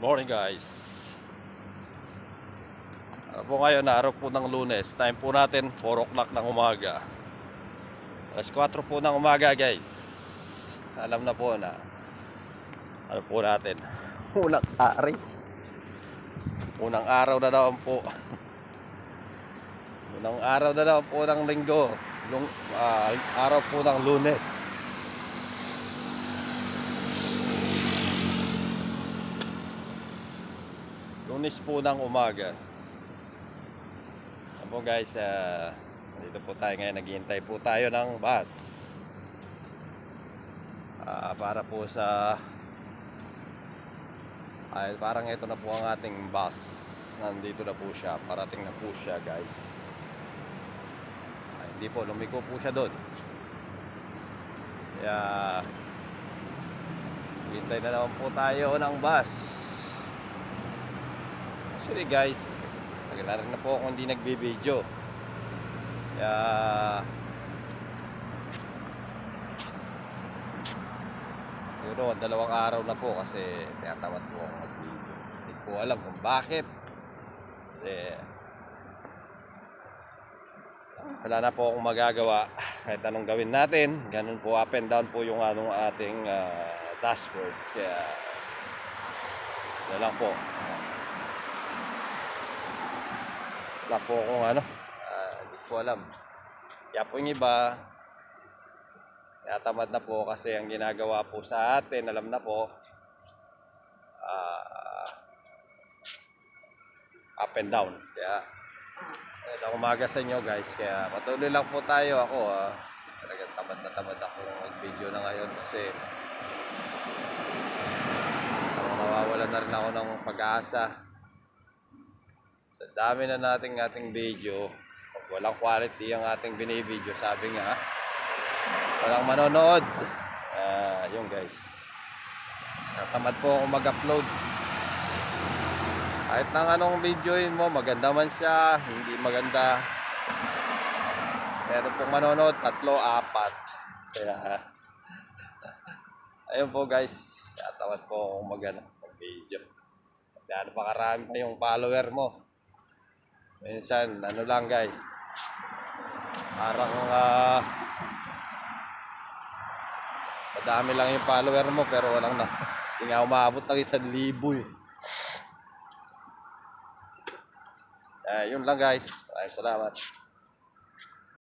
Morning guys. Ano po ngayon, araw po ng Lunes. Time po natin 4 o'clock ng umaga. Alas 4 po ng umaga guys. Alam na po na ano po natin. Unang araw na naman po. Unang araw na naman po ng linggo. Araw po ng Lunes. Lunes po ng umaga. Apo guys, dito po tayo ngayon, naghihintay po tayo ng bus. Para po sa parang ito na po ang ating bus. Nandito na po siya, parating na po siya guys. Hindi po, lumiko po siya doon. Kaya hintay na naman po tayo ng bus. Actually guys, tagal na po akong hindi nagbibideo. Kaya siguro 2 araw na po kasi tinatamad po akong magbideo. Hindi po alam kung bakit. Kasi wala na po akong magagawa. Kahit anong gawin natin, ganun po, up and down po yung ating dashboard. Kaya wala lang po. Wala po kung hindi ko alam. Kaya po yung iba, tamad na po kasi ang ginagawa po sa atin, alam na po, up and down. Kaya umaga sa inyo guys, kaya patuloy lang po tayo. Ako talagang tamad ako mag-video na ngayon kasi nawawalan na rin ako ng pag-asa. Sa dami na ating video, pag walang quality ang ating binibideo, sabi nga walang manonood. Yun guys, natamad po ako mag-upload. Kahit nang anong videoin mo, maganda man siya, hindi maganda, meron pong manonood 3, 4. Kaya ayun po guys, natamad po ako mag-video. Kaya pa karami pa yung follower mo. Minsan, lang guys, parang madami lang yung follower mo pero walang hindi nga umabot ng 1,000 eh. Yun lang guys, maraming salamat.